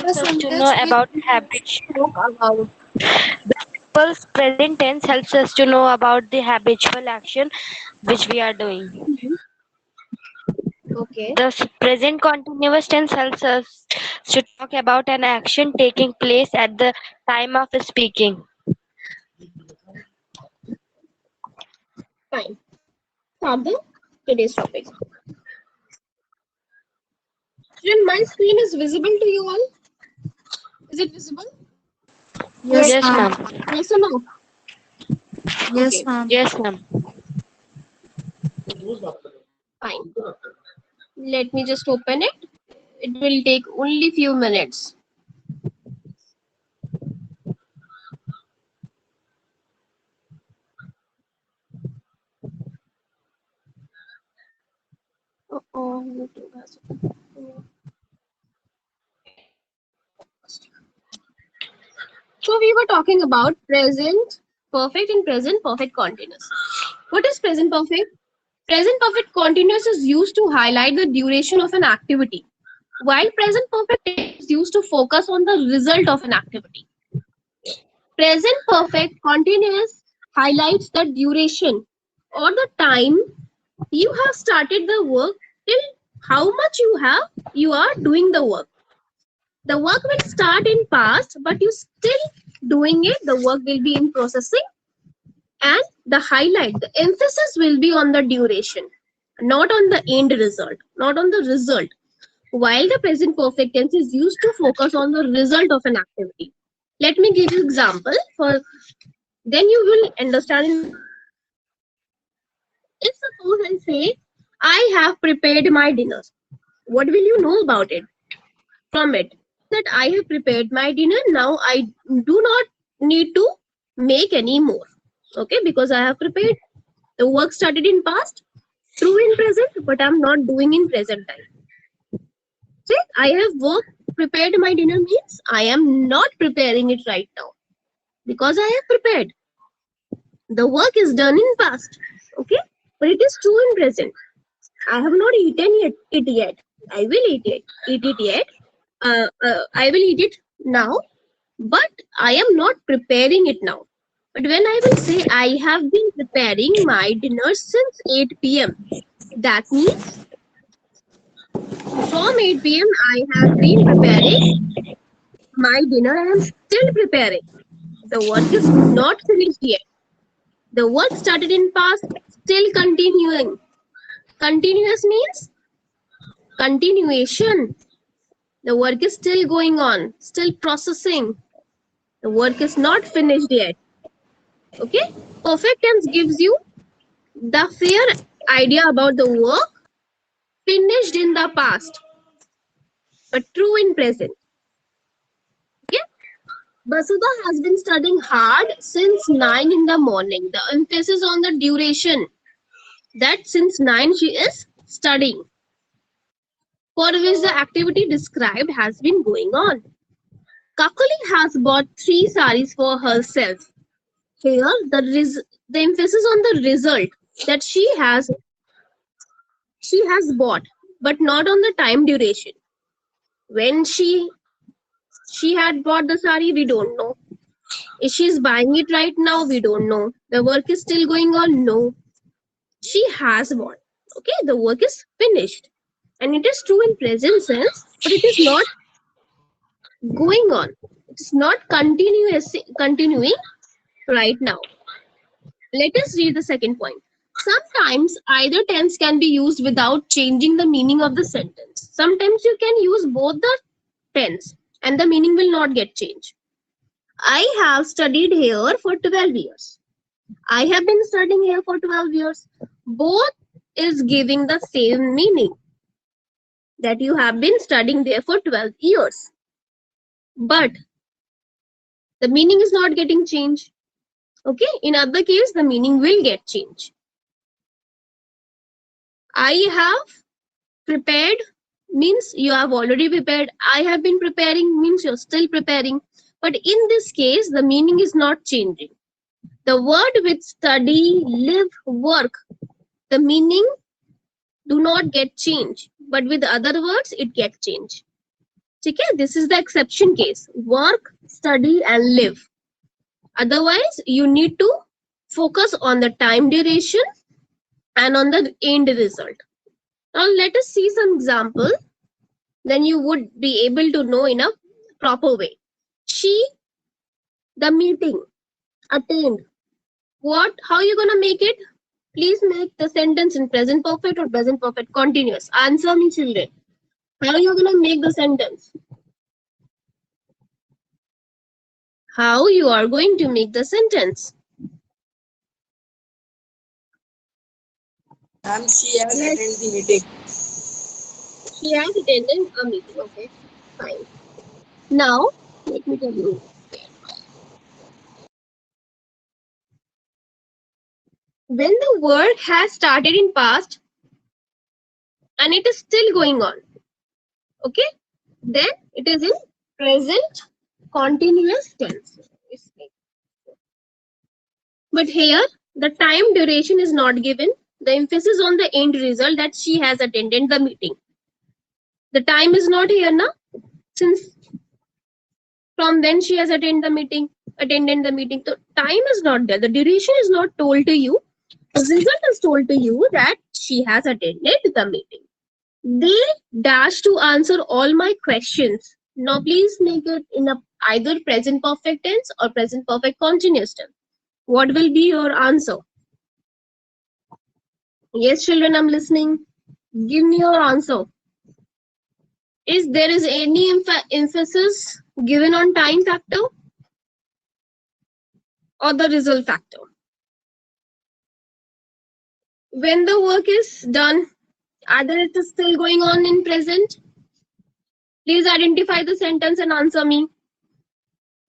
helps us to know about habits. The simple's present tense helps us to know about the habitual action which we are doing. Okay. The present continuous tense helps us to talk about an action taking place at the time of speaking. Fine. Start the today's topic. Children, my screen is visible to you all. Is it visible? Yes, Yes, ma'am. ma'am. Yes or no? Yes, Okay. ma'am. Yes, ma'am. Fine. Let me just open it. It will take only few minutes. Oh, YouTube has So we were talking about present perfect and present perfect continuous. What is present perfect? Present perfect continuous is used to highlight the duration of an activity, while present perfect is used to focus on the result of an activity. Present perfect continuous highlights the duration or the time you have started the work till how much you are doing the work. The work will start in past, but you still doing it. The work will be in processing, and the highlight, the emphasis will be on the duration, not on the end result, not on the result. While the present perfect tense is used to focus on the result of an activity. Let me give you example for then you will understand. If suppose I say I have prepared my dinner, what will you know about it from it? That I have prepared my dinner. Now I do not need to make any more. Okay, because I have prepared. The work started in past, true in present, but I'm not doing in present time. See, I have worked, prepared my dinner means I am not preparing it right now because I have prepared. The work is done in past. Okay, but it is true in present. I have not it yet. I will eat it yet. I will eat it now, but I am not preparing it now. But when I will say I have been preparing my dinner since 8 p.m., that means from 8 p.m. I have been preparing my dinner. I am still preparing. The work is not finished yet. The work started in past, still continuing. Continuous means continuation. The work is still going on, still processing. The work is not finished yet. Okay? Perfect tense gives you the fair idea about the work finished in the past, but true in present. Okay? Basudha has been studying hard since 9 in the morning. The emphasis on the duration that since 9 she is studying, for which the activity described has been going on. Kakali has bought 3 saris for herself. Here, the emphasis on the result that she has bought, but not on the time duration. When she had bought the sari, we don't know. If she's buying it right now, we don't know. The work is still going on. No, she has bought. Okay, the work is finished, and it is true in present sense, but it is not going on. It's not continuing right now. Let us read the second point. Sometimes either tense can be used without changing the meaning of the sentence. Sometimes you can use both the tense and the meaning will not get changed. I have studied here for 12 years. I have been studying here for 12 years. Both is giving the same meaning, that you have been studying there for 12 years. But the meaning is not getting changed. Okay, in other case, the meaning will get changed. I have prepared means you have already prepared. I have been preparing means you're still preparing. But in this case, the meaning is not changing. The word with study, live, work, the meaning do not get changed. But with other words, it gets changed. ठीक है, this is the exception case. Work, study and live. Otherwise you need to focus on the time duration and on the end result. Now let us see some example, then you would be able to know in a proper way. She, the meeting, attend. What, how you gonna make it? Please make the sentence in present perfect or present perfect continuous. Answer me, children. How you gonna make the sentence? How you are going to make the sentence? Ma'am, she has Yes, attended the meeting. she has attended a meeting. Okay, fine. Now, let me tell you. When the work has started in past and it is still going on, okay, then it is in present continuous tense. But here, the time duration is not given. The emphasis on the end result that she has attended the meeting. The time is not here now, since from when she has attended the meeting. So time is not there. The duration is not told to you. The result is told to you that she has attended the meeting. They dash to answer all my questions. Now please make it in a either present perfect tense or present perfect continuous tense. What will be your answer? Yes, children, I'm listening. Give me your answer. Is there is any emphasis given on time factor or the result factor? When the work is done, either it is still going on in present. Please identify the sentence and answer me.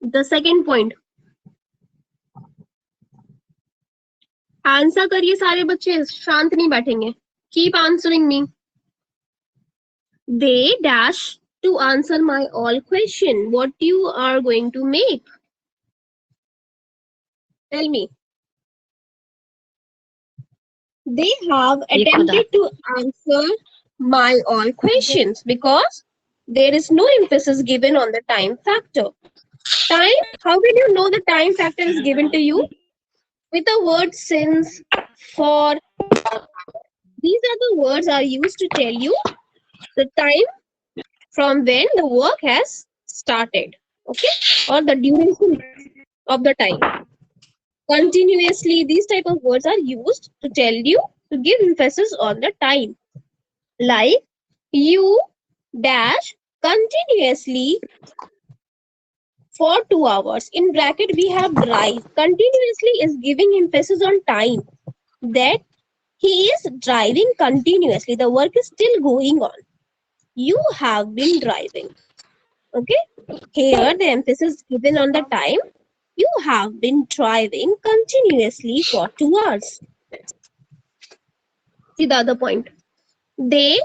The second point. Answer करिए सारे बच्चे, शांत नहीं बैठेंगे. Keep answering me. They dash to answer my all question. What you are going to make? Tell me. They have attempted to answer my all questions because there is no emphasis given on the time factor. Time, how will you know the time factor is given to you? With the word since, for. These are the words are used to tell you the time from when the work has started, okay, or the duration of the time. Continuously, these type of words are used to tell you, to give emphasis on the time. Like you dash continuously for 2 hours. In bracket we have drive. Continuously is giving emphasis on time, that he is driving continuously. The work is still going on. You have been driving. Okay. Here the emphasis given on the time. You have been driving continuously for 2 hours. See the other point. They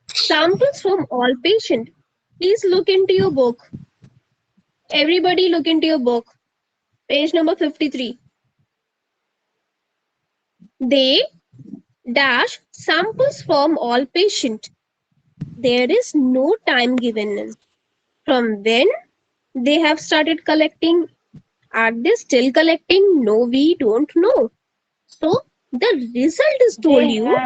samples from all patients. Please look into your book. Everybody look into your book. Page number 53. They dash samples from all patients. There is no time given. From when they have started collecting? Are they still collecting? No, we don't know. So the result is told you.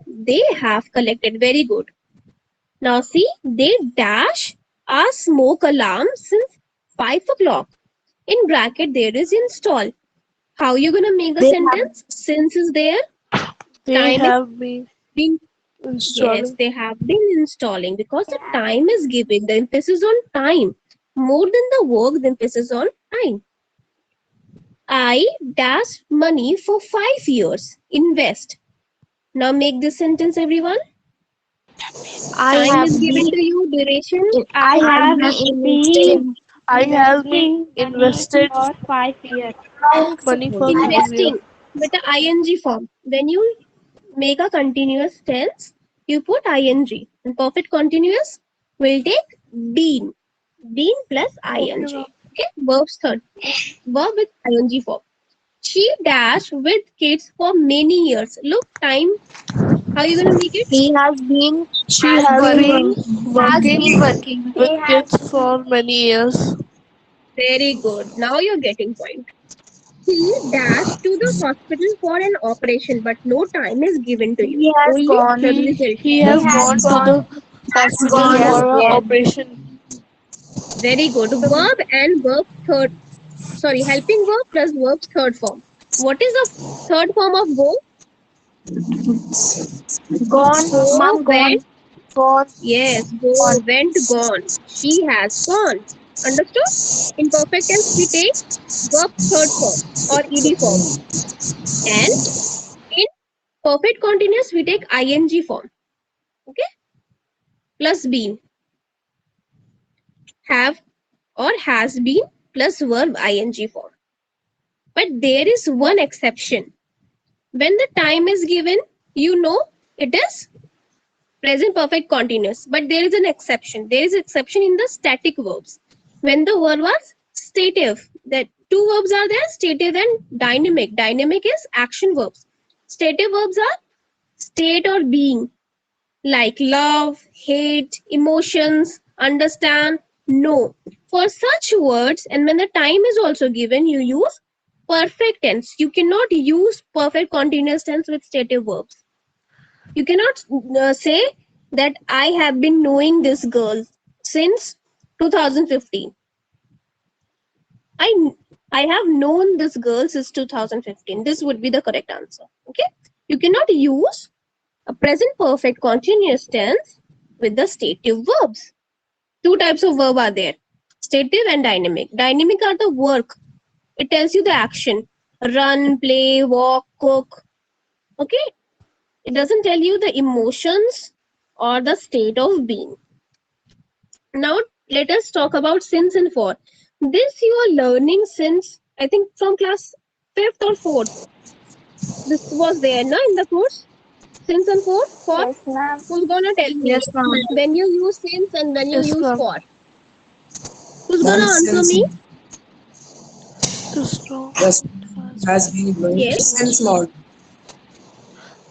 They have collected. Very good. Now see, they dash a smoke alarm since 5 o'clock. In bracket there is install. How you gonna make the They sentence? Since is there. They Time have been been, installing. yes, they have been installing because the time is given. The emphasis on time. More than the work, the emphasis on time. I dash money for 5 years. Invest. Now make this sentence, everyone. I Time have is given been. to you. Duration. I have been. I have been invested for 5 years. money for 5 years. Investing with the ing form. When you make a continuous tense, you put ing. And perfect continuous will take been. Been plus ing. Okay. Verbs third. Verb with ing form. She dash with kids for many years. Look, time How are you gonna make it? He has been She has has been been has working been working. with He has kids for many years. Very good. Now you're getting point. He dashed to the hospital for an operation, but no time is given to you. he has Only gone result. He he has has gone to gone the hospital he has for a gone. operation. Very good. Verb and verb third. Sorry, helping verb plus verb third form. What is the third form of go? Gone. Go, Mom went. gone. Gone. Yes, go, Gone. went, gone. She has gone. Understood? In perfect tense, we take verb third form or ed form. And in perfect continuous, we take ing form. Okay? Plus been. Have or has been plus verb ing form. But there is one exception. When the time is given, you know it is present perfect continuous. But there is an exception. There is exception in the static verbs. When the verb was stative, that two verbs are there, stative and dynamic. Dynamic is action verbs. Stative verbs are state or being, like love, hate, emotions, understand, know. For such words, and when the time is also given, you use perfect tense. You cannot use perfect continuous tense with stative verbs. You cannot say that I have been knowing this girl since 2015. I I have known this girl since 2015. This would be the correct answer. Okay. You cannot use a present perfect continuous tense with the stative verbs. Two types of verb are there, stative and dynamic. Dynamic are the work, it tells you the action, run, play, walk, cook. Okay, it doesn't tell you the emotions or the state of being. Now let us talk about since and for. This you are learning since, I think, from class 5th or 4th. This was there na, in the course, since and for. Yes, ma'am. Who's gonna tell me Yes, ma'am. when you use since and when you Yes, use ma'am. for? Who's Ma'am, gonna answer since me? Just now. the It student has has been. been going Yes. since morning.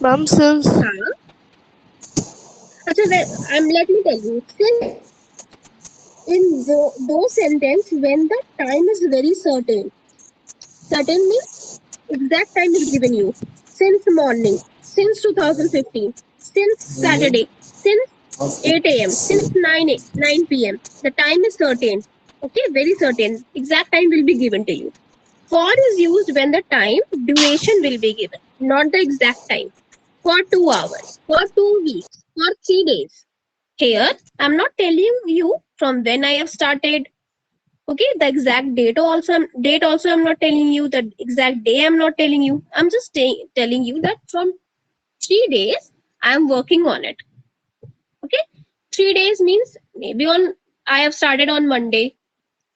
Ma'am, since हाँ. अच्छा, let me tell you. Since in those sentence when the time is very certain. Certain means exact time is given you. Since morning, since 2015, since Saturday, since 8 a.m., since 9 p.m. The time is certain. Okay, very certain. Exact time will be given to you. For is used when the time duration will be given, not the exact time. For 2 hours, for 2 weeks, for 3 days. Here, I'm not telling you from when I have started. Okay, the exact date also I'm not telling you. The exact day I'm not telling you. I'm just telling you that from 3 days I'm working on it. Okay, 3 days means maybe on I have started on Monday,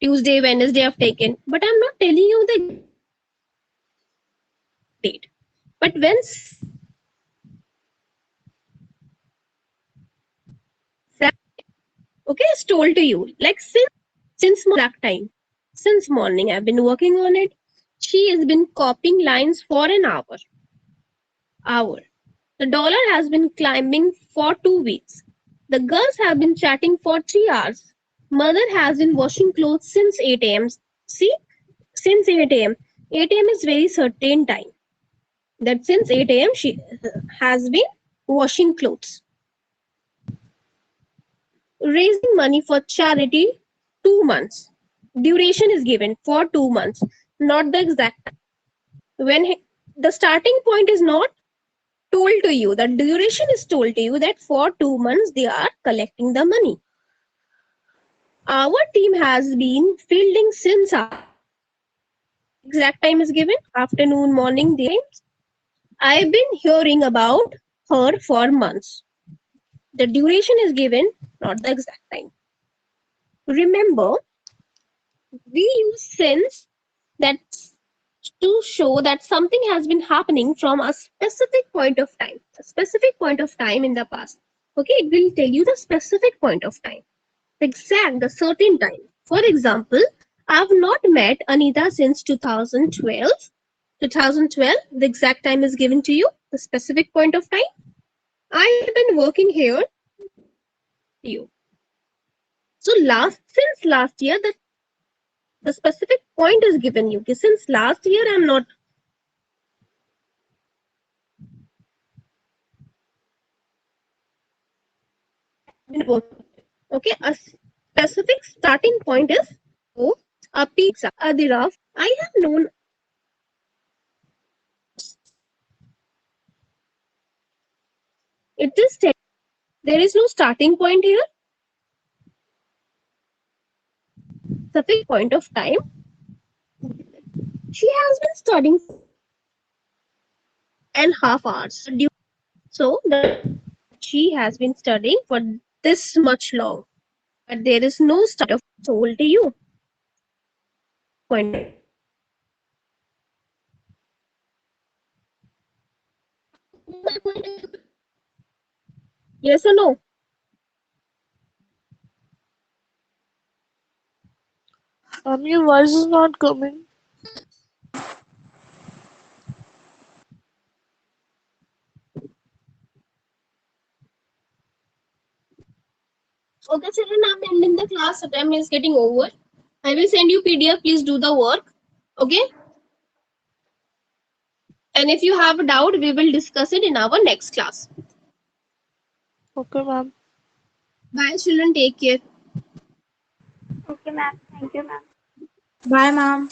Tuesday, Wednesday I've taken, but I'm not telling you the date. But when okay is told to you, like since exact time, since morning I've been working on it. She has been copying lines for an hour. The dollar has been climbing for 2 weeks. The girls have been chatting for 3 hours. Mother has been washing clothes since 8 a.m. See, since 8 a.m. 8 a.m. is very certain time. That since 8 a.m. she has been washing clothes. Raising money for charity, 2 months. Duration is given for 2 months, not the exact time. The starting point is not told to you, the duration is told to you that for 2 months they are collecting the money. Our team has been fielding since exact time is given, afternoon, morning, day times. I've been hearing about her for months. The duration is given, not the exact time. Remember, we use since that to show that something has been happening from a specific point of time, a specific point of time in the past. Okay, it will tell you the specific point of time, the certain time. For example, I've not met Anita since 2012. 2012, the exact time is given to you, the specific point of time. I have been working here. You. So since last year, the specific point is given you. Since last year, I'm not been working. Okay, a specific starting point is oh, a pizza. Adiraf, I have known. It is there is no starting point here. Specific point of time. She has been studying and half hours. So she has been studying for this much long, but there is no start of told to you. Point. Yes or no? Your voice is not coming. Okay, children, I'm ending the class. The time is getting over. I will send you PDF. Please do the work. Okay. And if you have a doubt, we will discuss it in our next class. Okay, ma'am. Bye, children. Take care. Okay, ma'am. Thank you, ma'am. Bye, ma'am.